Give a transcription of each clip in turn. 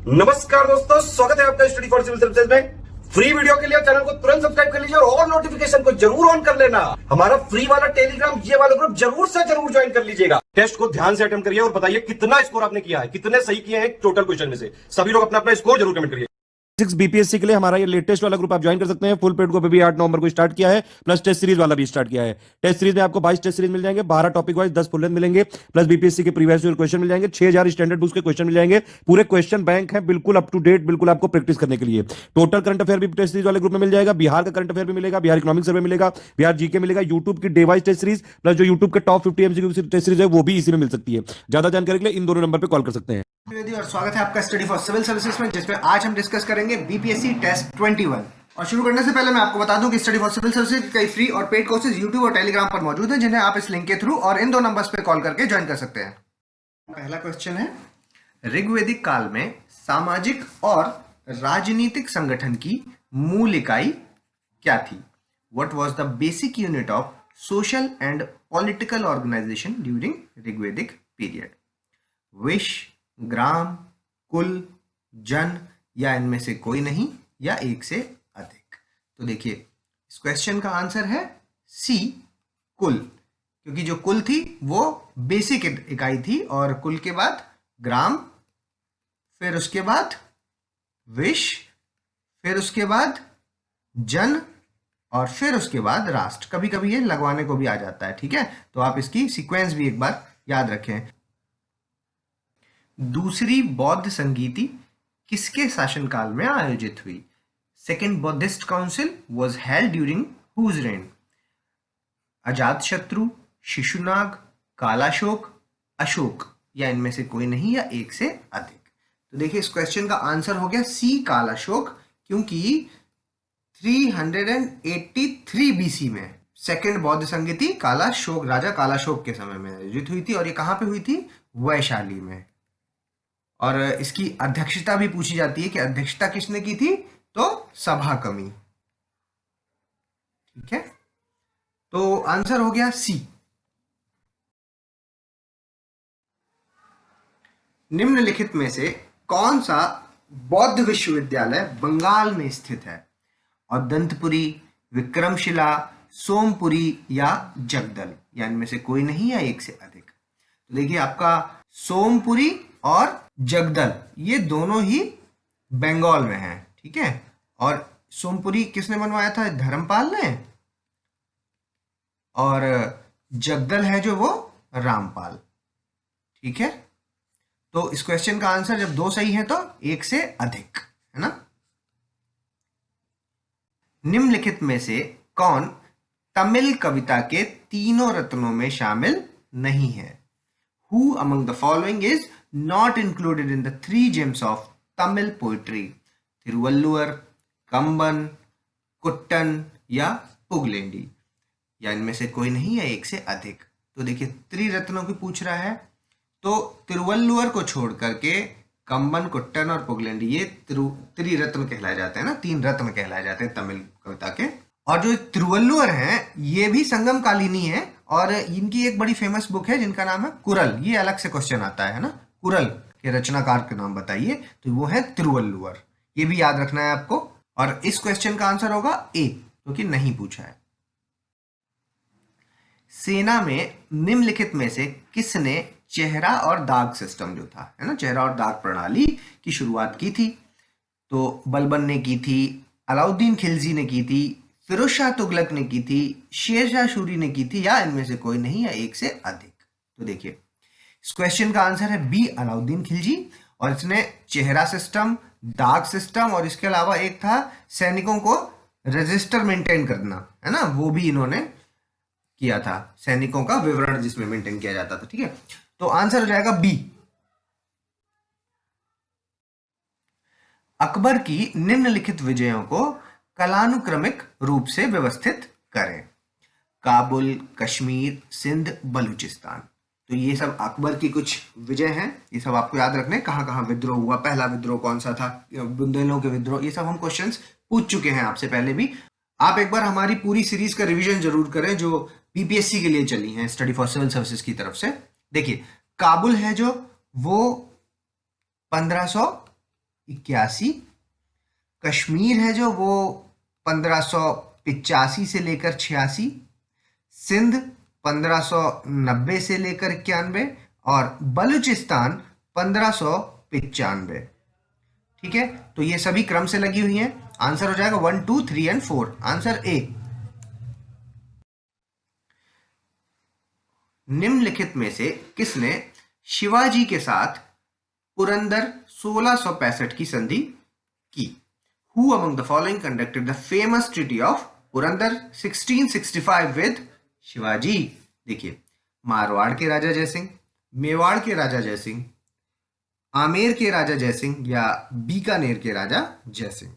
नमस्कार दोस्तों, स्वागत है आपका स्टडी फॉर सिविल सर्विसेज में। फ्री वीडियो के लिए चैनल को तुरंत सब्सक्राइब कर लीजिए और नोटिफिकेशन को जरूर ऑन कर लेना। हमारा फ्री वाला टेलीग्राम ये वाला ग्रुप जरूर से जरूर ज्वाइन कर लीजिएगा। टेस्ट को ध्यान से अटेम्प्ट करिए और बताइए कितना स्कोर आपने किया है, कितने सही किए हैं टोटल क्वेश्चन में से। सभी लोग अपना अपना स्कोर जरूर कमेंट करिए। बीपीएससी के लिए हमारा ये लेटेस्ट वाला ग्रुप आप ज्वाइन कर सकते हैं। फुल पेड को भी 8 नवंबर को स्टार्ट किया है, प्लस टेस्ट सीरीज वाला भी स्टार्ट किया है। टेस्ट सीरीज में आपको 22 टेस्ट सीरीज मिल जाएंगे, 12 टॉपिक वाइज 10 फुल लेंथ मिलेंगे, प्लस बीपीएससी के प्रीवियस ईयर क्वेश्चन मिल जाएंगे, 6000 स्टैंडर्ड बुक्स के क्वेश्चन मिल जाएंगे। पूरे क्वेश्चन बैंक है, बिल्कुल अप टू डेट, बिल्कुल आपको प्रैक्टिस करने के लिए। टोटल करंट अफेयर भी टेस्ट सीरीज वाले ग्रुप में मिल जाएगा, बिहार का करंट अफेयर भी मिलेगा, बिहार इकोनॉमिक सर्वे मिलेगा, बिहार जीके मिलेगा, यूट्यूब की day wise test series, plus जो यूट्यूब के टॉप 50 एमसीक्यू टेस्ट सीरीज है वो भी इसी में मिल सकती है। ज्यादा जानकारी के लिए इन दोनों नंबर पर कॉल कर सकते हैं। और स्वागत है आपका स्टडी फॉर सिविल सर्विसेज में, जिसमें आज हम डिस्कस करेंगे बीपीएससी टेस्ट 21। और शुरू करने से पहले मैं आपको बता दूं कि स्टडी फॉर सिविल सर्विसेज कई फ्री और पेड कोर्सेज यूट्यूब और टेलीग्राम पर मौजूद हैं, जिन्हें आप इस लिंक के थ्रू और इन दो नंबर्स पर कॉल करके ज्वाइन कर सकते हैं। पहला क्वेश्चन है, ऋग्वैदिक काल में सामाजिक और राजनीतिक संगठन की मूल इकाई क्या थी? What was the basic unit of social and political organization during Rigvedic period? विश, ग्राम, कुल, जन या इनमें से कोई नहीं या एक से अधिक? तो देखिए इस क्वेश्चन का आंसर है सी, कुल। क्योंकि जो कुल थी वो बेसिक इकाई थी, और कुल के बाद ग्राम, फिर उसके बाद विश, फिर उसके बाद जन, और फिर उसके बाद राष्ट्र। कभी कभी ये लगवाने को भी आ जाता है, ठीक है? तो आप इसकी सीक्वेंस भी एक बार याद रखें। दूसरी बौद्ध संगीति किसके शासनकाल में आयोजित हुई? Second Buddhist council was held during whose reign? Ajatashatru, Shishunaga, Kalashoka, Ashoka या इनमें से कोई नहीं या एक से अधिक? तो देखिए इस क्वेश्चन का आंसर हो गया सी, कालाशोक। क्योंकि 383 बीसी में सेकेंड बौद्ध संगीति कालाशोक, राजा कालाशोक के समय में आयोजित हुई थी। और ये कहां पे हुई थी? वैशाली में। और इसकी अध्यक्षता भी पूछी जाती है कि अध्यक्षता किसने की थी? तो सभा कमी। ठीक है, तो आंसर हो गया सी। निम्नलिखित में से कौन सा बौद्ध विश्वविद्यालय बंगाल में स्थित है? औदंतपुरी, विक्रमशिला, सोमपुरी या जगदल या इनमें से कोई नहीं या एक से अधिक? तो देखिए आपका सोमपुरी और जगदल ये दोनों ही बंगाल में हैं, ठीक है? और सोमपुरी किसने बनवाया था? धर्मपाल ने। और जगदल है जो वो रामपाल। ठीक है, तो इस क्वेश्चन का आंसर जब दो सही है तो एक से अधिक, है ना? निम्नलिखित में से कौन तमिल कविता के तीनों रत्नों में शामिल नहीं है? Who among the following is not included in the 3 gems of Tamil poetry? Thiruvalluvar, कंबन, Kuttan या पुगलेंडी या इनमें से कोई नहीं या एक से अधिक? तो देखिए त्रिरत्नों की पूछ रहा है, तो तिरुवल्लुवर को छोड़ करके कंबन, कुट्टन और पुगलेंडी ये त्रिरत्न कहलाए जाते हैं ना, 3 रत्न कहलाए जाते हैं तमिल कविता के। और जो तिरुवल्लुवर हैं ये भी संगम कालीनी है, और इनकी एक बड़ी फेमस बुक है जिनका नाम है कुरल। ये अलग से क्वेश्चन आता है ना, कुरल के रचनाकार के नाम बताइए, तो वो है तिरुवल्लुवर। ये भी याद रखना है आपको। और इस क्वेश्चन का आंसर होगा ए, क्योंकि नहीं पूछा है। सेना में निम्नलिखित में से किसने चेहरा और दाग सिस्टम जो था, है ना, चेहरा और दाग प्रणाली की शुरुआत की थी? तो बलबन ने की थी, अलाउद्दीन खिलजी ने की थी, फिरोज शाह तुगलक ने की थी, शेरशाह सूरी ने की थी या इनमें से कोई नहीं या एक से अधिक? तो देखिए इस क्वेश्चन का आंसर है बी, अलाउद्दीन खिलजी। और इसने चेहरा सिस्टम, दाग सिस्टम और इसके अलावा एक था सैनिकों को रजिस्टर मेंटेन करना, है ना, वो भी इन्होंने किया था, सैनिकों का विवरण जिसमें मेंटेन किया जाता था। ठीक है, तो आंसर हो जाएगा बी। अकबर की निम्नलिखित विजयों को कालानुक्रमिक रूप से व्यवस्थित करें। काबुल, कश्मीर, सिंध, बलूचिस्तान। तो ये सब अकबर की कुछ विजय हैं, ये सब आपको याद रखने। कहां कहां विद्रोह हुआ, पहला विद्रोह कौन सा था, बुंदेलों के विद्रोह, ये सब हम क्वेश्चंस पूछ चुके हैं आपसे पहले भी। आप एक बार हमारी पूरी सीरीज का रिवीजन जरूर करें जो बीपीएससी के लिए चली है स्टडी फॉर सिविल सर्विसेज की तरफ से। देखिए काबुल है जो वो 1500 1581। कश्मीर है जो वो 1585 से लेकर 86। सिंध 1590 से लेकर 91 और बलूचिस्तान 1595। ठीक है, तो ये सभी क्रम से लगी हुई हैं। आंसर हो जाएगा 1, 2, 3 एंड 4। Answer A. निम्नलिखित में से किसने शिवाजी के साथ पुरंदर 1665 की संधि की? Who among the following conducted the famous treaty of Purandar 1665 with Shivaji? देखिए, मारवाड़ के राजा जयसिंह, मेवाड़ के राजा जयसिंह, आमेर के राजा जयसिंह या बीकानेर के राजा जयसिंह,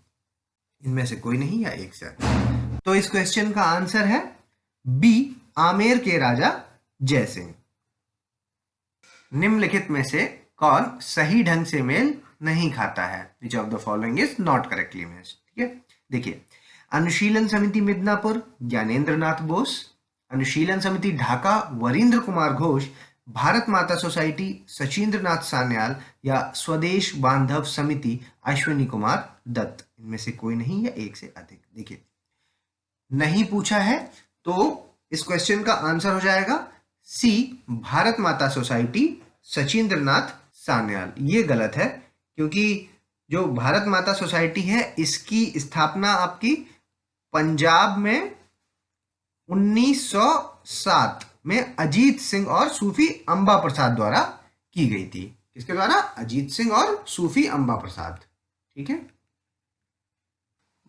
इनमें से कोई नहीं या एक से अधिक। तो इस क्वेश्चन का आंसर है बी, आमेर के राजा जयसिंह। निम्नलिखित में से कौन सही ढंग से मेल नहीं खाता है? Which of the following is not correctly matched? ठीक है, देखिए, अनुशीलन समिति मिदनापुर ज्ञानेंद्र नाथ बोस, अनुशीलन समिति ढाका वरिंद्र कुमार घोष, भारत माता सोसाइटी सचिंद्र नाथ सान्याल या स्वदेश बांधव समिति अश्विनी कुमार दत्त, इनमें से कोई नहीं या एक से अधिक। देखिए, नहीं पूछा है तो इस क्वेश्चन का आंसर हो जाएगा सी, भारत माता सोसाइटी सचिंद्र नाथ सान्याल। ये गलत है, क्योंकि जो भारत माता सोसाइटी है इसकी स्थापना आपकी पंजाब में 1907 में अजीत सिंह और सूफी अंबा प्रसाद द्वारा की गई थी। किसके द्वारा? अजीत सिंह और सूफी अंबा प्रसाद। ठीक है।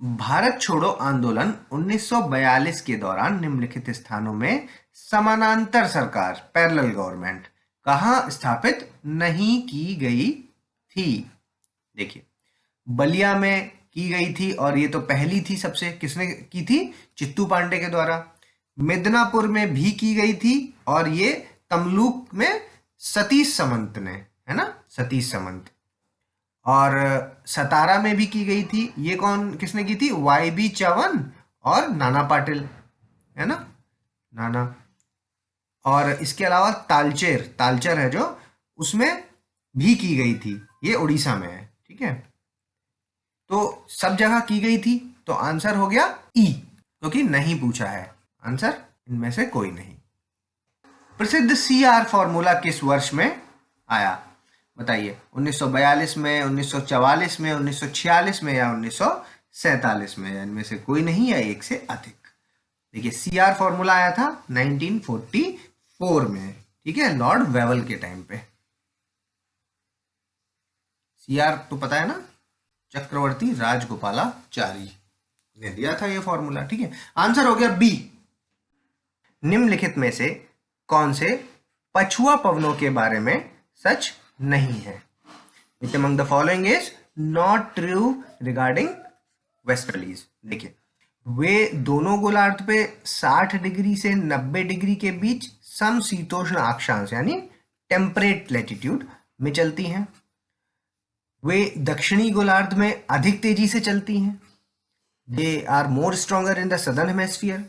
भारत छोड़ो आंदोलन 1942 के दौरान निम्नलिखित स्थानों में समानांतर सरकार पैरेलल गवर्नमेंट कहाँ स्थापित नहीं की गई थी? देखिए, बलिया में की गई थी और ये तो पहली थी सबसे। किसने की थी? चित्तू पांडे के द्वारा। मिदनापुर में भी की गई थी और ये तमलुक में सतीश समंत ने, है ना, सतीश समंत। और सतारा में भी की गई थी। ये कौन, किसने की थी? YB चौहान और नाना पाटिल, है ना, नाना। और इसके अलावा तालचेर है जो, उसमें भी की गई थी। ये उड़ीसा में है। ठीक है, तो सब जगह की गई थी, तो आंसर हो गया ई, क्योंकि नहीं पूछा है। आंसर इनमें से कोई नहीं। प्रसिद्ध CR फॉर्मूला किस वर्ष में आया? बताइए, 1942 में, 1944 में, 1946 में या 1947 में? इनमें से कोई नहीं या एक से अधिक। देखिए, CR फॉर्मूला आया था 1944 में। ठीक है, लॉर्ड वेवल के टाइम पे। CR तो पता है ना, चक्रवर्ती राजगोपालाचारी ने दिया था ये फॉर्मूला। ठीक है, आंसर हो गया बी। निम्नलिखित में से कौन से पछुआ पवनों के बारे में सच नहीं है? Which among the following is not true regarding westerlies? देखिए, वे दोनों गोलार्ध पे 60 डिग्री से 90 डिग्री के बीच समशीतोष्ण अक्षांश यानी टेम्परेट लैटिट्यूड में चलती हैं। वे दक्षिणी गोलार्ध में अधिक तेजी से चलती हैं। They are more stronger in the southern hemisphere.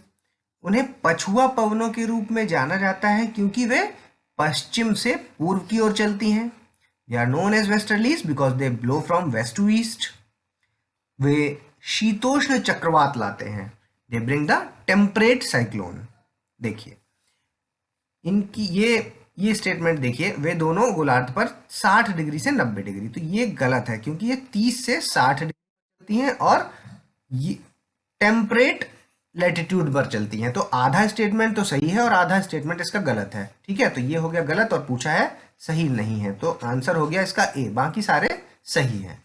उन्हें पछुआ पवनों के रूप में जाना जाता है क्योंकि वे पश्चिम से पूर्व की ओर चलती हैं। They are known as westerlies because they blow from west to east. वे शीतोष्ण चक्रवात लाते हैं। They bring the temperate cyclone. देखिए, इनकी ये स्टेटमेंट देखिए, वे दोनों गोलार्ध पर 60 डिग्री से 90 डिग्री, तो ये गलत है क्योंकि ये 30 से 60 डिग्री चलती हैं और ये टेम्परेट लैटिट्यूड पर चलती हैं। तो आधा स्टेटमेंट तो सही है और आधा स्टेटमेंट इसका गलत है। ठीक है, तो ये हो गया गलत और पूछा है सही नहीं है, तो आंसर हो गया इसका ए, बाकी सारे सही हैं।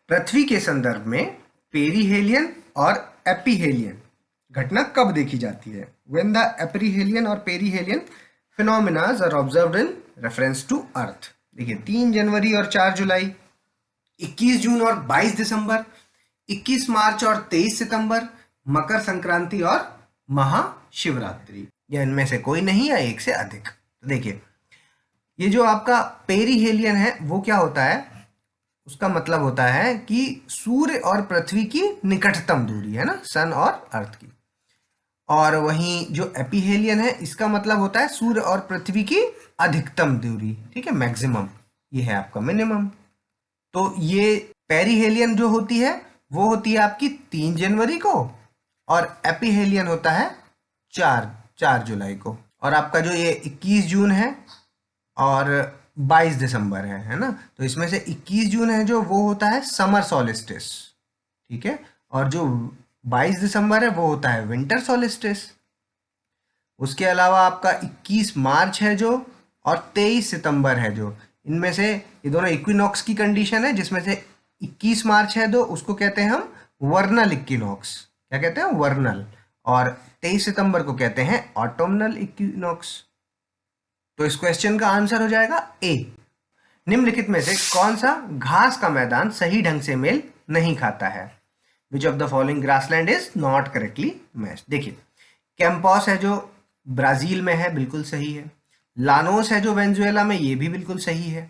पृथ्वी के संदर्भ में पेरीहेलियन और एपीहेलियन घटना कब देखी जाती है? When the एपीहेलियन और perihelion phenomena are observed in reference to Earth। देखिए, 3 जनवरी और 4 जुलाई, 21 जून और 22 दिसंबर, 21 मार्च और 23 सितंबर, मकर संक्रांति और महाशिवरात्रि, या इनमें से कोई नहीं या एक से अधिक। तो देखिए, ये जो आपका पेरीहेलियन है वो क्या होता है? उसका मतलब होता है कि सूर्य और पृथ्वी की निकटतम दूरी, है ना, सन और अर्थ की। और वहीं जो एपीहेलियन है इसका मतलब होता है सूर्य और पृथ्वी की अधिकतम दूरी। ठीक है, मैक्सिमम, ये है आपका मिनिमम। तो ये पेरीहेलियन जो होती है वो होती है आपकी 3 जनवरी को, और एपीहेलियन होता है 4 जुलाई को। और आपका जो ये 21 जून है और 22 दिसंबर है ना, तो इसमें से 21 जून है जो वो होता है समर सॉलिस्टिस, ठीक है, और जो 22 दिसंबर है वो होता है विंटर सॉलिस्टिस। उसके अलावा आपका 21 मार्च है जो, और 23 सितंबर है जो, इनमें से ये दोनों इक्विनॉक्स की कंडीशन है, जिसमें से 21 मार्च है जो उसको कहते हैं हम वर्नल इक्विनॉक्स, क्या कहते हैं वर्नल, और 23 सितंबर को कहते हैं ऑटोमनल इक्विनॉक्स। तो इस क्वेश्चन का आंसर हो जाएगा ए। निम्नलिखित में से कौन सा घास का मैदान सही ढंग से मेल नहीं खाता है? Which of the following grassland is not correctly matched? देखिए, कैंपॉस है जो ब्राजील में है, बिल्कुल सही है। लानोस है जो वेनेजुएला में, ये भी बिल्कुल सही है।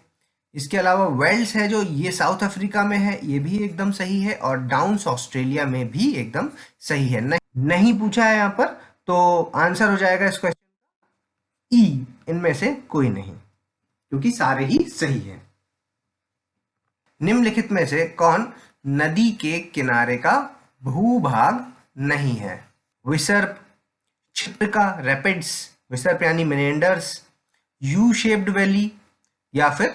इसके अलावा वेल्स है जो ये साउथ अफ्रीका में है, ये भी एकदम सही है। और डाउन्स ऑस्ट्रेलिया में भी एकदम सही है। नहीं पूछा है यहाँ पर, तो आंसर हो जाएगा इस क्वेश्चन ई, इनमें से कोई नहीं, क्योंकि सारे ही सही हैं। निम्नलिखित में से कौन नदी के किनारे का भूभाग नहीं है? विसर्प, छिद्रिका, रैपिड्स, विसर्प यानी मेनेंडर्स, यू शेप्ड वैली, या फिर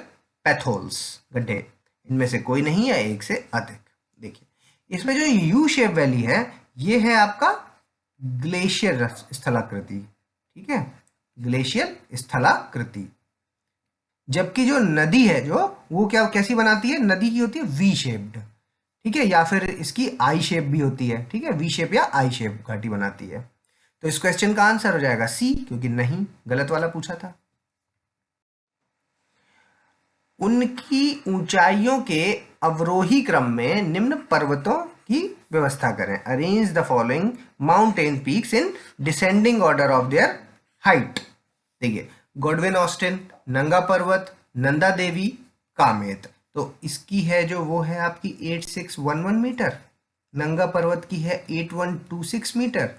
पैथोल्स, गड्ढे, इनमें से कोई नहीं है, एक से अधिक। देखिए, इसमें जो यू शेप वैली है ये है आपका ग्लेशियर स्थलाकृति, ठीक है, ग्लेशियर स्थलाकृति। जबकि जो नदी है जो वो क्या कैसी बनाती है, नदी की होती है वी शेप्ड, ठीक है, या फिर इसकी आई शेप भी होती है, ठीक है, वी शेप या आई शेप घाटी बनाती है। तो इस क्वेश्चन का आंसर हो जाएगा सी, क्योंकि नहीं, गलत वाला पूछा था। उनकी ऊंचाइयों के अवरोही क्रम में निम्न पर्वतों की व्यवस्था करें। Arrange the following mountain peaks in descending order of their height. देखिए, गॉडविन ऑस्टिन, नंगा पर्वत, नंदा देवी, कामेत। तो इसकी है जो वो है आपकी 8611 मीटर, नंगा पर्वत की है 8126 मीटर,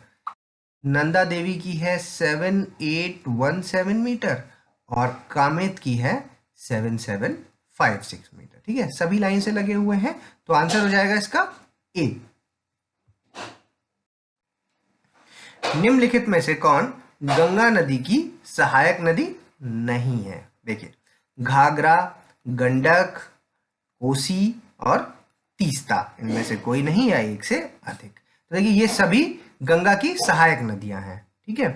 नंदा देवी की है 7817 मीटर, और कामेत की है 7756 मीटर, ठीक है, सभी लाइन से लगे हुए हैं। तो आंसर हो जाएगा इसका ए। निम्नलिखित में से कौन गंगा नदी की सहायक नदी नहीं है? देखिए, घाघरा, गंडक, कोसी और तीस्ता, इनमें से कोई नहीं है, एक से अधिक। तो देखिए, ये सभी गंगा की सहायक नदियां हैं, ठीक है,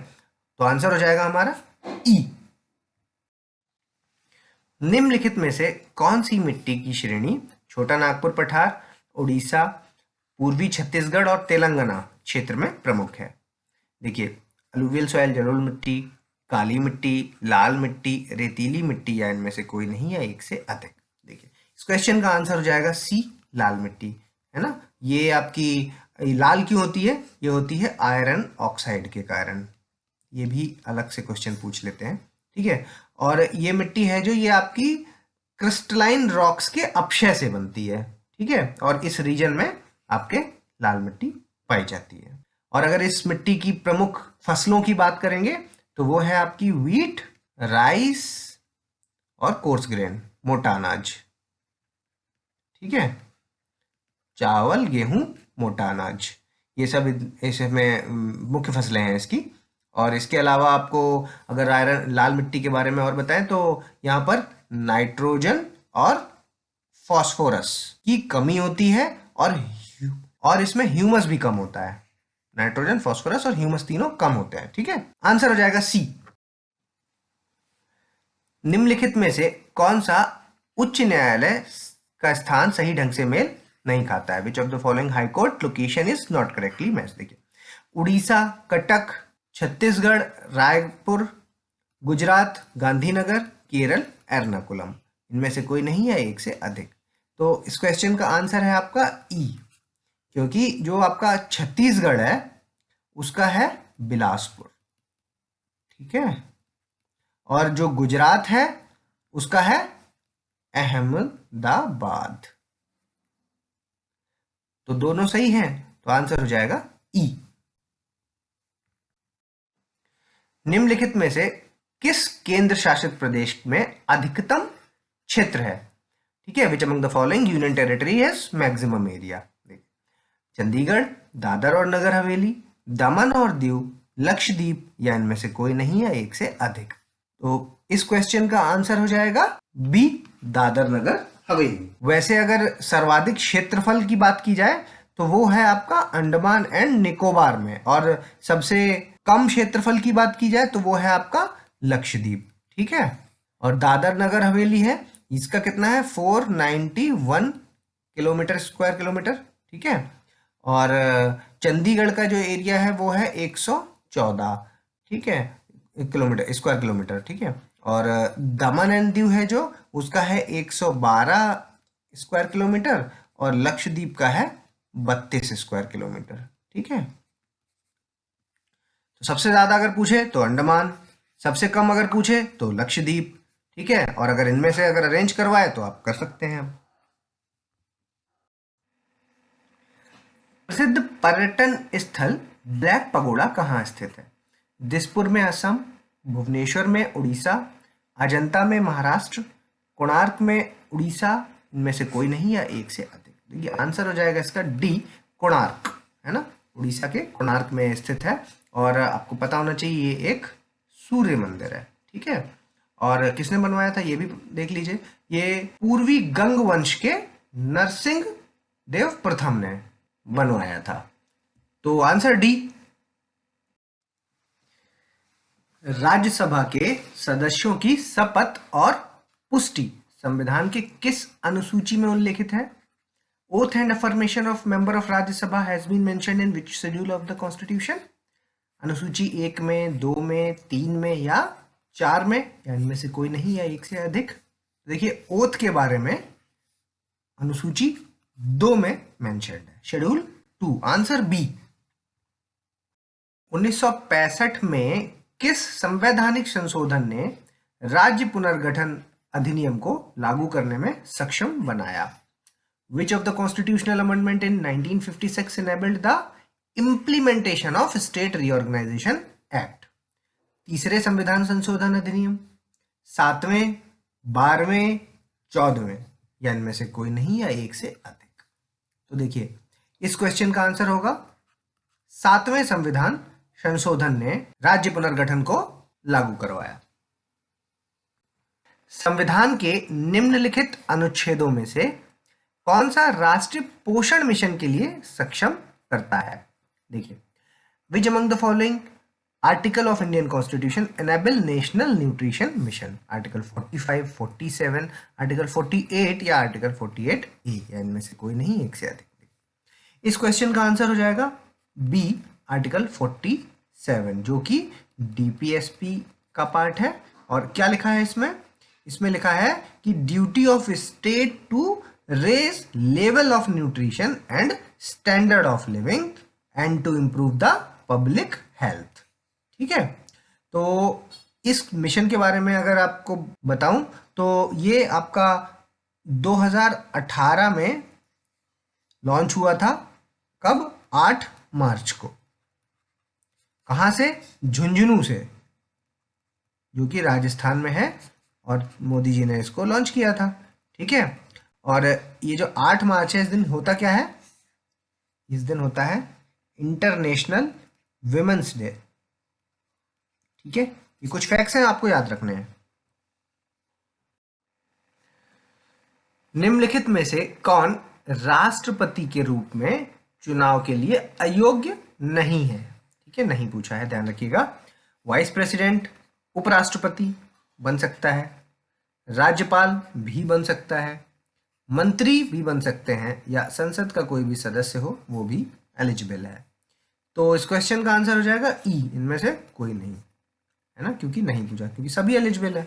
तो आंसर हो जाएगा हमारा ई। निम्नलिखित में से कौन सी मिट्टी की श्रेणी छोटा नागपुर पठार, उड़ीसा, पूर्वी छत्तीसगढ़ और तेलंगाना क्षेत्र में प्रमुख है? देखिए, अलुवियल सॉइल, जलोढ़ मिट्टी, काली मिट्टी, लाल मिट्टी, रेतीली मिट्टी, या इनमें से कोई नहीं है, एक से अधिक। देखिए, इस क्वेश्चन का आंसर हो जाएगा सी, लाल मिट्टी, है ना। ये आपकी लाल क्यों होती है? ये होती है आयरन ऑक्साइड के कारण। ये भी अलग से क्वेश्चन पूछ लेते हैं, ठीक है। और ये मिट्टी है जो ये आपकी क्रिस्टलाइन रॉक्स के अपक्षय से बनती है, ठीक है, और इस रीजन में आपके लाल मिट्टी पाई जाती है। और अगर इस मिट्टी की प्रमुख फसलों की बात करेंगे तो वो है आपकी व्हीट, राइस और कोर्स ग्रेन, मोटा अनाज, ठीक है, चावल, गेहूं, मोटा अनाज, ये सब इसमें मुख्य फसलें हैं इसकी। और इसके अलावा आपको अगर आयरन लाल मिट्टी के बारे में और बताएं तो यहाँ पर नाइट्रोजन और फॉस्फोरस की कमी होती है, और इसमें ह्यूमस भी कम होता है। नाइट्रोजन, फॉस्फोरस और ह्यूमस तीनों कम होते हैं, ठीक है, आंसर हो जाएगा सी। निम्नलिखित में से कौन सा उच्च न्यायालय का स्थान सही ढंग से मेल नहीं खाता है? Which of the following high court location is not correctly matched? देखिए, उड़ीसा, कटक, छत्तीसगढ़, रायपुर, गुजरात, गांधीनगर, केरल, एर्नाकुलम, इनमें से कोई नहीं है, एक से अधिक। तो इस क्वेश्चन का आंसर है आपका ई, क्योंकि जो आपका छत्तीसगढ़ है उसका है बिलासपुर, ठीक है, और जो गुजरात है उसका है अहमदाबाद। तो दोनों सही हैं, तो आंसर हो जाएगा ई। निम्नलिखित में से किस केंद्र शासित प्रदेश में अधिकतम क्षेत्र है, ठीक है। Which among the following union territory has maximum area? Chandigarh, Dadar और नगर हवेली, दमन और दीव, लक्षद्वीप, या इनमें से कोई नहीं है एक से अधिक। तो इस क्वेश्चन का आंसर हो जाएगा बी, दादर नगर हवेली। वैसे अगर सर्वाधिक क्षेत्रफल की बात की जाए तो वो है आपका अंडमान एंड निकोबार में, और सबसे कम क्षेत्रफल की बात की जाए तो वो है आपका लक्षद्वीप, ठीक है। और दादर नगर हवेली है, इसका कितना है 491 किलोमीटर स्क्वायर किलोमीटर, ठीक है। और चंडीगढ़ का जो एरिया है वो है 114, ठीक है, किलोमीटर स्क्वायर किलोमीटर, ठीक है। और दमन एंड दीव है जो, उसका है 112 स्क्वायर किलोमीटर, और लक्षद्वीप का है 32 स्क्वायर किलोमीटर, ठीक है। तो सबसे ज्यादा अगर पूछे तो अंडमान, सबसे कम अगर पूछे तो लक्षद्वीप, ठीक है। और अगर इनमें से अगर अरेंज करवाए तो आप कर सकते हैं। प्रसिद्ध पर्यटन स्थल ब्लैक पगोड़ा कहाँ स्थित है? दिसपुर में असम, भुवनेश्वर में उड़ीसा, अजंता में महाराष्ट्र, कोणार्क में उड़ीसा, इनमें से कोई नहीं या एक से अधिक। देखिए आंसर हो जाएगा इसका डी, कोणार्क, है ना, उड़ीसा के कोणार्क में स्थित है। और आपको पता होना चाहिए ये एक सूर्य मंदिर है, ठीक है। और किसने बनवाया था ये भी देख लीजिए, ये पूर्वी गंग वंश के नरसिंह देव प्रथम ने बनवाया था। तो आंसर डी। राज्यसभा के सदस्यों की शपथ और पुष्टि संविधान के किस अनुसूची में उल्लेखित है? Oath and affirmation of member of Rajya Sabha has been mentioned in which schedule of the constitution? अनुसूची 1 में, 2 में, 3 में या 4 में, या इनमें से कोई नहीं या एक से अधिक। देखिए ओथ के बारे में अनुसूची 2 में मेंशन्ड है, शेड्यूल 2, आंसर बी। 1965 में किस संवैधानिक संशोधन ने राज्य पुनर्गठन अधिनियम को लागू करने में सक्षम बनाया? Which of the constitutional amendment in 1956 enabled the implementation of State Reorganization Act? तीसरे संविधान संशोधन अधिनियम, 7वें, 12वें, 14वें, या इनमें से कोई नहीं या एक से अधिक। तो देखिए इस क्वेश्चन का आंसर होगा 7वें संविधान संशोधन ने राज्य पुनर्गठन को लागू करवाया। संविधान के निम्नलिखित अनुच्छेदों में से कौन सा राष्ट्रीय पोषण मिशन के लिए सक्षम करता है? देखिए, which among the following article of Indian constitution enable national nutrition mission? Article 45, 47, article 48 या आर्टिकल 48 ए, या इनमें से कोई नहीं एक से अधिक। इस क्वेश्चन का आंसर हो जाएगा बी, आर्टिकल 47, जो कि डीपीएसपी का पार्ट है। और क्या लिखा है इसमें? इसमें लिखा है कि duty of state to raise level of nutrition and standard of living and to improve the public health, ठीक है। तो इस मिशन के बारे में अगर आपको बताऊं तो ये आपका 2018 में लॉन्च हुआ था। कब? 8 मार्च को। कहां से? झुंझुनू से, जो कि राजस्थान में है, और मोदी जी ने इसको लॉन्च किया था, ठीक है। और ये जो 8 मार्च है, इस दिन होता क्या है? इस दिन होता है इंटरनेशनल विमेंस डे, ठीक है। ये कुछ फैक्ट्स हैं आपको याद रखने हैं। निम्नलिखित में से कौन राष्ट्रपति के रूप में चुनाव के लिए अयोग्य नहीं है? ठीक है, नहीं पूछा है, ध्यान रखिएगा। वाइस प्रेसिडेंट, उपराष्ट्रपति बन सकता है, राज्यपाल भी बन सकता है, मंत्री भी बन सकते हैं, या संसद का कोई भी सदस्य हो वो भी एलिजिबल है। तो इस क्वेश्चन का आंसर हो जाएगा ई, इनमें से कोई नहीं, है ना, क्योंकि नहीं पूछा, क्योंकि सभी एलिजिबल है।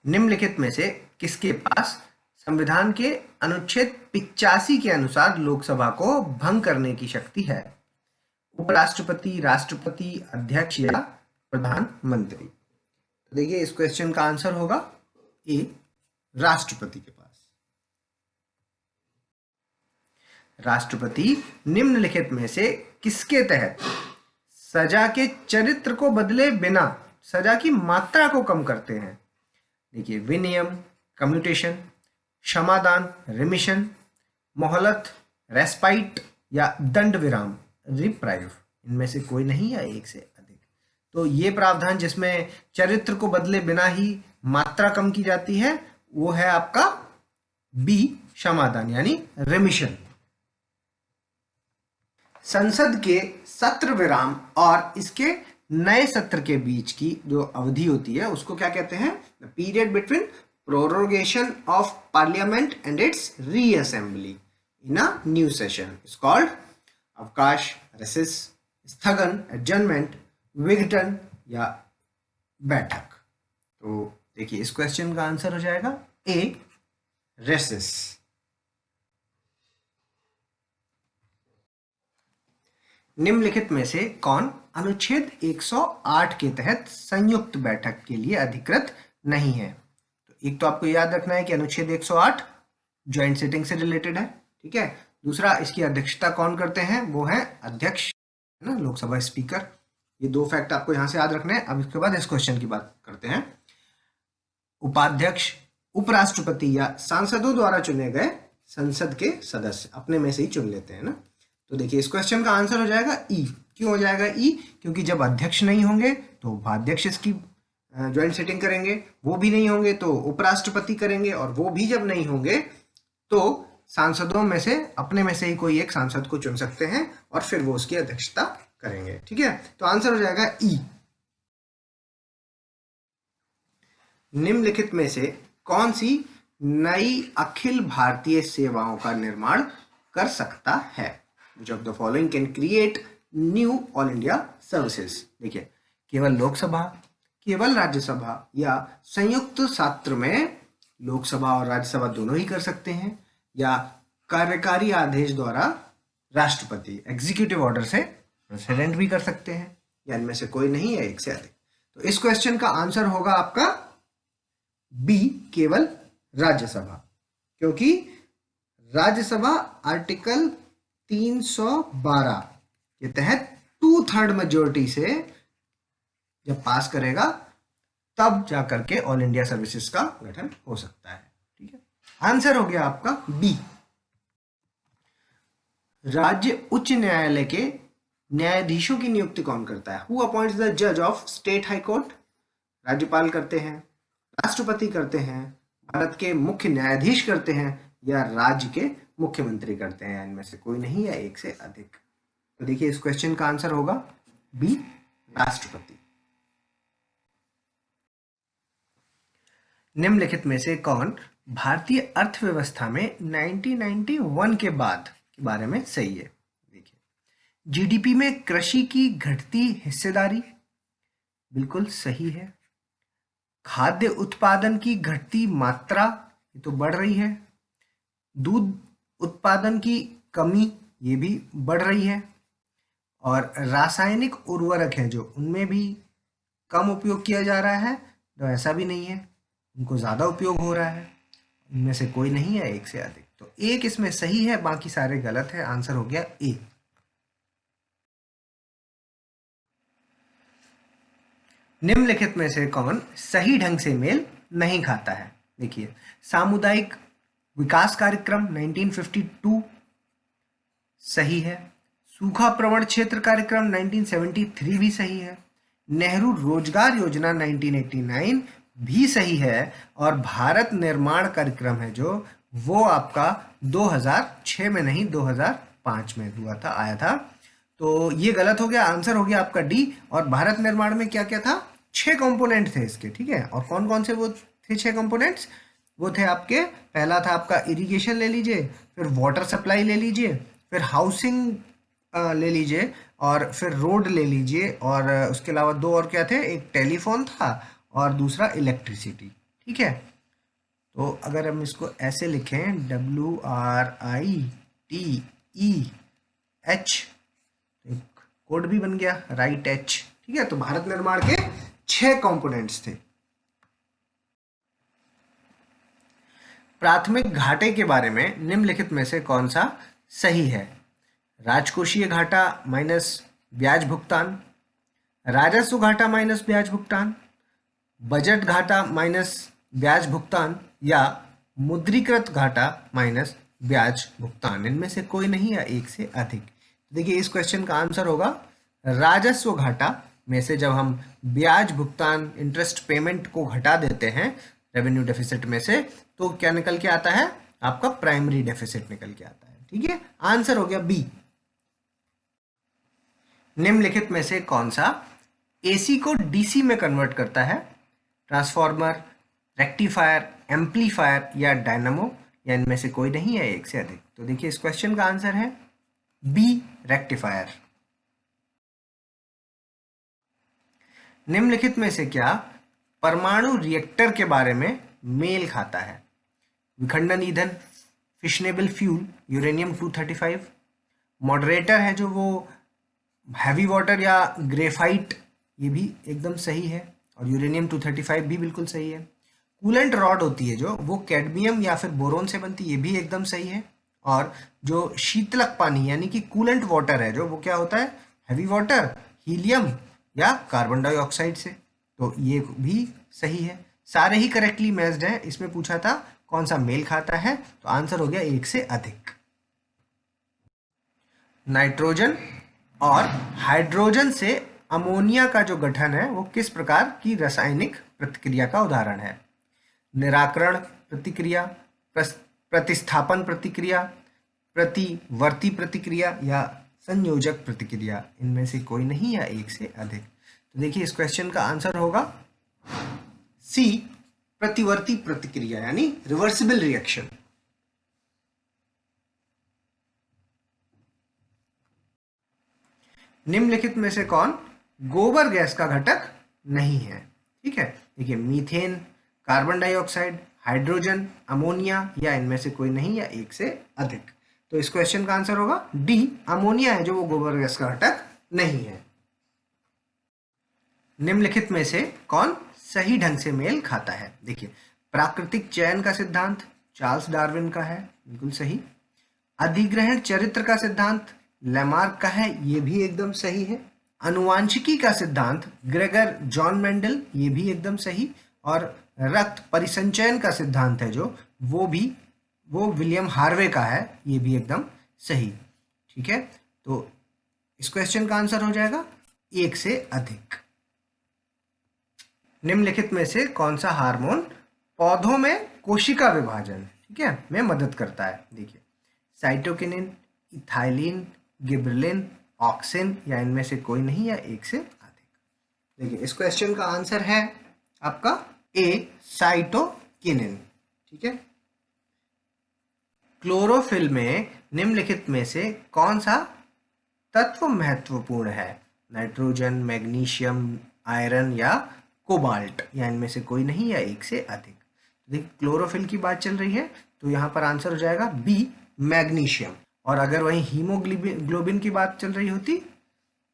निम्नलिखित में से किसके पास संविधान के अनुच्छेद 85 के अनुसार लोकसभा को भंग करने की शक्ति है? उपराष्ट्रपति, राष्ट्रपति, अध्यक्ष या प्रधानमंत्री? तो देखिए इस क्वेश्चन का आंसर होगा ए, राष्ट्रपति के पास। राष्ट्रपति निम्नलिखित में से किसके तहत सजा के चरित्र को बदले बिना सजा की मात्रा को कम करते हैं? देखिए, विनियम, कम्यूटेशन, क्षमादान, रिमिशन, मोहलत, रेस्पाइट या दंड विराम, रिप्राइव, इनमें से कोई नहीं या एक से अधिक। तो ये प्रावधान जिसमें चरित्र को बदले बिना ही मात्रा कम की जाती है वो है आपका बी, क्षमादान यानी रेमिशन। संसद के सत्र विराम और इसके नए सत्र के बीच की जो अवधि होती है उसको क्या कहते हैं? The period between prorogation of parliament and it's reassembly in a new session is called अवकाश, रेसेस, स्थगन, एडजर्नमेंट, विघटन या बैठक। तो देखिए, इस क्वेश्चन का आंसर हो जाएगा ए, रेसेस। निम्नलिखित में से कौन अनुच्छेद 108 के तहत संयुक्त बैठक के लिए अधिकृत नहीं है? तो एक तो आपको याद रखना है कि अनुच्छेद 108 ज्वाइंट सिटिंग से रिलेटेड है, ठीक है। दूसरा, इसकी अध्यक्षता कौन करते हैं? वो है अध्यक्ष, है ना, लोकसभा स्पीकर। ये दो फैक्ट आपको यहां से याद रखने हैं। अब इसके बाद इस क्वेश्चन की बात करते हैं। उपाध्यक्ष, उपराष्ट्रपति या सांसदों द्वारा चुने गए संसद के सदस्य अपने में से ही चुन लेते हैं ना। तो देखिए, इस क्वेश्चन का आंसर हो जाएगा ई। क्यों हो जाएगा ई? क्योंकि जब अध्यक्ष नहीं होंगे तो उपाध्यक्ष इसकी ज्वाइंट सिटिंग करेंगे, वो भी नहीं होंगे तो उपराष्ट्रपति करेंगे, और वो भी जब नहीं होंगे तो सांसदों में से अपने में से ही कोई एक सांसद को चुन सकते हैं और फिर वो उसकी अध्यक्षता करेंगे, ठीक है। तो आंसर हो जाएगा ई। निम्नलिखित में से कौन सी नई अखिल भारतीय सेवाओं का निर्माण कर सकता है? Which of the following can create new all India services? देखिए, केवल लोकसभा, केवल राज्यसभा या संयुक्त सत्र में लोकसभा और राज्यसभा दोनों ही कर सकते हैं, या कार्यकारी आदेश द्वारा राष्ट्रपति एग्जीक्यूटिव ऑर्डर से प्रेसिडेंट भी कर सकते हैं, या इनमें से कोई नहीं है एक से अधिक। तो इस क्वेश्चन का आंसर होगा आपका बी, केवल राज्यसभा, क्योंकि राज्यसभा आर्टिकल 312 के तहत 2/3 मेजोरिटी से जब पास करेगा तब जाकर के ऑल इंडिया सर्विसेज का गठन हो सकता है, ठीक है। आंसर हो गया आपका बी। राज्य उच्च न्यायालय के न्यायाधीशों की नियुक्ति कौन करता है? हु अपॉइंट्स द जज ऑफ स्टेट हाई कोर्ट? राज्यपाल करते हैं, राष्ट्रपति करते हैं, भारत के मुख्य न्यायाधीश करते हैं, या राज्य के मुख्यमंत्री करते हैं, इनमें से कोई नहीं या एक से अधिक। तो देखिए, इस क्वेश्चन का आंसर होगा बी, राष्ट्रपति। निम्नलिखित में से कौन भारतीय अर्थव्यवस्था में 1991 के बाद के बारे में सही है? देखिए, जीडीपी में कृषि की घटती हिस्सेदारी बिल्कुल सही है। खाद्य उत्पादन की घटती मात्रा, ये तो बढ़ रही है। दूध उत्पादन की कमी, ये भी बढ़ रही है। और रासायनिक उर्वरक हैं जो, उनमें भी कम उपयोग किया जा रहा है, तो ऐसा भी नहीं है, उनको ज़्यादा उपयोग हो रहा है। इनमें से कोई नहीं है एक से अधिक। तो एक इसमें सही है, बाकी सारे गलत है। आंसर हो गया ए। निम्नलिखित में से कौन सही ढंग से मेल नहीं खाता है? देखिए, सामुदायिक विकास कार्यक्रम 1952 सही है। सूखा प्रवण क्षेत्र कार्यक्रम 1973 भी सही है। नेहरू रोजगार योजना 1989 भी सही है। और भारत निर्माण कार्यक्रम है जो, वो आपका 2006 में नहीं 2005 में हुआ था, आया था। तो ये गलत हो गया। आंसर हो गया आपका डी। और भारत निर्माण में क्या क्या था? 6 कंपोनेंट थे इसके, ठीक है। और कौन कौन से वो थे 6 कंपोनेंट्स? वो थे आपके, पहला था आपका इरिगेशन ले लीजिए, फिर वाटर सप्लाई ले लीजिए, फिर हाउसिंग ले लीजिए, और फिर रोड ले लीजिए, और उसके अलावा 2 और क्या थे? एक टेलीफोन था और दूसरा इलेक्ट्रिसिटी, ठीक है। तो अगर हम इसको ऐसे लिखें, WRITEH, एक कोड भी बन गया, राइट एच, ठीक है। तो भारत निर्माण के 6 कंपोनेंट्स थे। प्राथमिक घाटे के बारे में निम्नलिखित में से कौन सा सही है? राजकोषीय घाटा माइनस ब्याज भुगतान, राजस्व घाटा माइनस ब्याज भुगतान, बजट घाटा माइनस ब्याज भुगतान या मुद्रीकृत घाटा माइनस ब्याज भुगतान, इनमें से कोई नहीं या एक से अधिक। देखिए इस क्वेश्चन का आंसर होगा राजस्व घाटा में से जब हम ब्याज भुगतान इंटरेस्ट पेमेंट को घटा देते हैं रेवेन्यू डेफिसिट में से, तो क्या निकल के आता है, आपका प्राइमरी डेफिसिट निकल के आता है। ठीक है, आंसर हो गया बी। निम्नलिखित में से कौन सा एसी को डीसी में कन्वर्ट करता है? ट्रांसफार्मर, रेक्टिफायर, एम्पलीफायर या डायनामो, या इनमें से कोई नहीं है एक से अधिक। तो देखिए इस क्वेश्चन का आंसर है बी, रेक्टिफायर। निम्नलिखित में से क्या परमाणु रिएक्टर के बारे में मेल खाता है? विखंडन ईंधन, फिशनेबल फ्यूल, यूरेनियम 235, मॉडरेटर है जो वो हैवी वाटर या ग्रेफाइट, ये भी एकदम सही है, और यूरेनियम 235 भी बिल्कुल सही है। कूलेंट रॉड होती है जो वो कैडमियम या फिर बोरोन से बनती है, ये भी एकदम सही है। और जो शीतलक पानी यानी कि कूलेंट वाटर है जो वो क्या होता है, हैवी वाटर, हीलियम या कार्बन डाइऑक्साइड से, तो ये भी सही है। सारे ही करेक्टली मैच्ड हैं। इसमें पूछा था कौन सा मेल खाता है, तो आंसर हो गया एक से अधिक। नाइट्रोजन और हाइड्रोजन से अमोनिया का जो गठन है वो किस प्रकार की रासायनिक प्रतिक्रिया का उदाहरण है? निराकरण प्रतिक्रिया, प्रतिस्थापन प्रतिक्रिया, प्रतिवर्ती प्रतिक्रिया या संयोजक प्रतिक्रिया, इनमें से कोई नहीं या एक से अधिक। तो देखिए इस क्वेश्चन का आंसर होगा सी, प्रतिवर्ती प्रतिक्रिया यानी रिवर्सिबल रिएक्शन। निम्नलिखित में से कौन गोबर गैस का घटक नहीं है? ठीक है, देखिए methane, carbon dioxide, hydrogen, ammonia या इनमें से कोई नहीं या एक से अधिक। तो इस क्वेश्चन का आंसर होगा डी, अमोनिया है जो वो गोबर गैस का घटक नहीं है। निम्नलिखित में से कौन सही ढंग से मेल खाता है? देखिए प्राकृतिक चयन का सिद्धांत चार्ल्स डार्विन का है, बिल्कुल सही। अधिग्रहण चरित्र का सिद्धांत लेमार्क का है, ये भी एकदम सही है। अनुवांशिकी का सिद्धांत ग्रेगर जॉन मेंडल, ये भी एकदम सही। और रक्त परिसंचयन का सिद्धांत है जो वो विलियम हार्वे का है, ये भी एकदम सही। ठीक है, तो इस क्वेश्चन का आंसर हो जाएगा एक से अधिक। निम्नलिखित में से कौन सा हार्मोन पौधों में कोशिका विभाजन, ठीक है, में मदद करता है? देखिए साइटोकिनिन, इथाइलिन, गिबरेलिन, ऑक्सिन या इनमें से कोई नहीं या एक से अधिक। देखिए इस क्वेश्चन का आंसर है आपका ए, साइटोकिनिन। ठीक है, क्लोरोफिल में निम्नलिखित में से कौन सा तत्व महत्वपूर्ण है? नाइट्रोजन, मैग्नीशियम, आयरन या कोबाल्ट, या इनमें से कोई नहीं या एक से अधिक। देखिए क्लोरोफिल की बात चल रही है तो यहाँ पर आंसर हो जाएगा बी, मैग्नीशियम। और अगर वहीं हीमोग्लोबिन की बात चल रही होती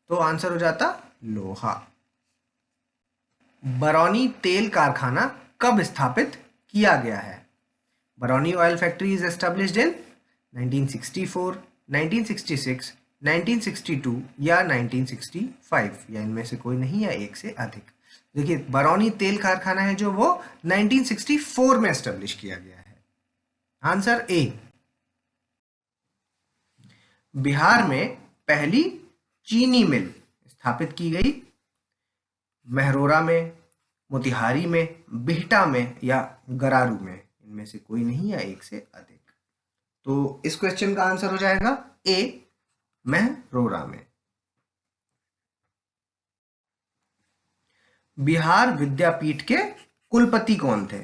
तो आंसर हो जाता लोहा। बरौनी तेल कारखाना कब स्थापित किया गया है? Barauni oil factory is established in 1964, 1966, 1962 या 1965, या इनमें से कोई नहीं या एक से अधिक। देखिए बरौनी तेल कारखाना है जो वो 1964 में एस्टेब्लिश किया गया है। Answer A. बिहार में पहली चीनी मिल स्थापित की गई महरौरा में, मोतिहारी में, बिहटा में या गरारू में, इनमें से कोई नहीं या एक से अधिक। तो इस क्वेश्चन का आंसर हो जाएगा ए, महरौरा में। बिहार विद्यापीठ के कुलपति कौन थे?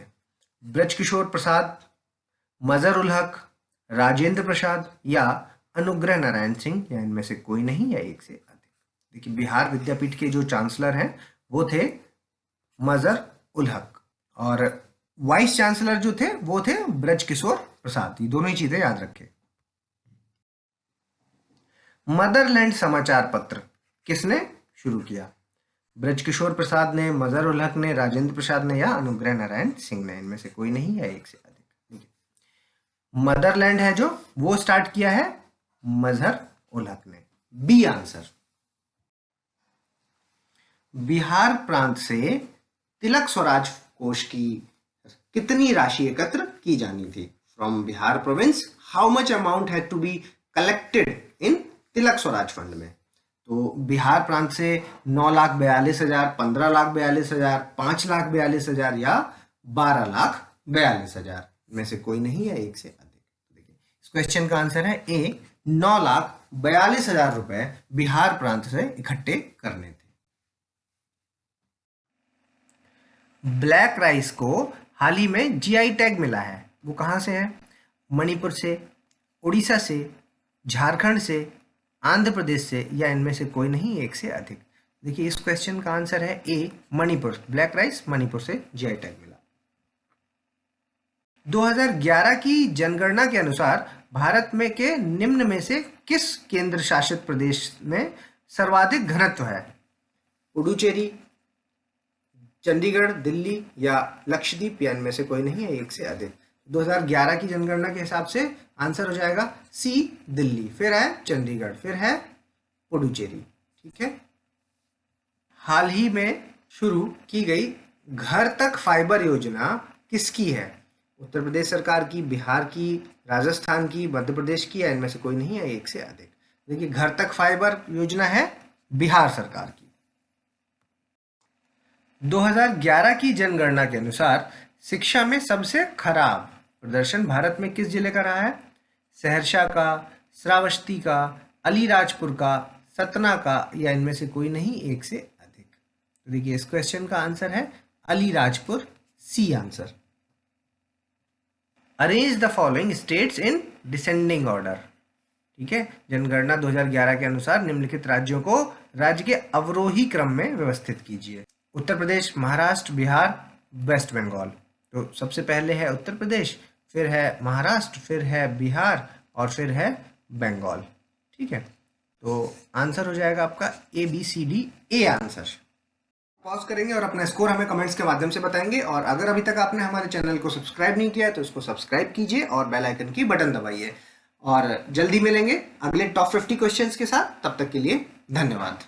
ब्रजकिशोर प्रसाद, मजर उल हक, राजेंद्र प्रसाद या अनुग्रह नारायण सिंह, या इनमें से कोई नहीं या एक से अधिक। देखिए बिहार विद्यापीठ के जो चांसलर हैं वो थे मजर उल हक, और वाइस चांसलर जो थे वो थे ब्रजकिशोर प्रसाद। ये दोनों ही चीजें याद रखें। मदरलैंड समाचार पत्र किसने शुरू किया? ब्रजकिशोर प्रसाद ने, मजर उल हक ने, राजेंद्र प्रसाद ने या अनुग्रह नारायण सिंह ने, इनमें से कोई नहीं या एक से अधिक। मदरलैंड है जो वो स्टार्ट किया है मजहर उल हक ने, बी आंसर। बिहार प्रांत से तिलक स्वराज कोष की कितनी राशि एकत्र की जानी थी? From Bihar province how much amount had to be collected in Tilak Swaraj fund में? तो बिहार प्रांत से 9,42,000, 15,42,000, 5,42,000 या 12,42,000 में से कोई नहीं है एक से अधिक। देखिए इस क्वेश्चन का आंसर है ए, 9,42,000 रुपए बिहार प्रांत से इकट्ठे करने थे। ब्लैक राइस को हाल ही में जीआई टैग मिला है, वो कहाँ से है? मणिपुर से, उड़ीसा से, झारखंड से, आंध्र प्रदेश से या इनमें से कोई नहीं एक से अधिक। देखिए इस क्वेश्चन का आंसर है ए, मणिपुर। ब्लैक राइस मणिपुर से जीआई टैग मिला। 2011 की जनगणना के अनुसार भारत में के निम्न में से किस केंद्र शासित प्रदेश में सर्वाधिक घनत्व है? पुडुचेरी, चंडीगढ़, दिल्ली या लक्षद्वीप या इनमें से कोई नहीं है एक से अधिक। 2011 की जनगणना के हिसाब से आंसर हो जाएगा सी, दिल्ली, फिर है चंडीगढ़, फिर है पुडुचेरी। ठीक है। हाल ही में शुरू की गई घर तक फाइबर योजना किसकी है? उत्तर प्रदेश सरकार की, बिहार की, राजस्थान की, मध्य प्रदेश की या इनमें से कोई नहीं है एक से अधिक। देखिए घर तक फाइबर योजना है बिहार सरकार की। 2011 की जनगणना के अनुसार शिक्षा में सबसे खराब प्रदर्शन भारत में किस जिले का रहा है? सहरसा का, श्रावस्ती का, अलीराजपुर का, सतना का या इनमें से कोई नहीं एक से अधिक। तो देखिए इस क्वेश्चन का आंसर है Alirajpur, C answer. Arrange the following states in descending order. ठीक है, जनगणना 2011 के अनुसार निम्नलिखित राज्यों को राज्य के अवरोही क्रम में व्यवस्थित कीजिए। उत्तर प्रदेश, महाराष्ट्र, बिहार, वेस्ट बंगाल। तो सबसे पहले है उत्तर प्रदेश, फिर है महाराष्ट्र, फिर है बिहार और फिर है बंगाल। ठीक है, तो आंसर हो जाएगा आपका A, B, C, D, A answer. Pause करेंगे और अपना स्कोर हमें कमेंट्स के माध्यम से बताएंगे। और अगर अभी तक आपने हमारे चैनल को सब्सक्राइब नहीं किया है तो इसको सब्सक्राइब कीजिए और बेल आइकन की बटन दबाइए। और जल्दी मिलेंगे अगले टॉप 50 क्वेश्चंस के साथ। तब तक के लिए धन्यवाद।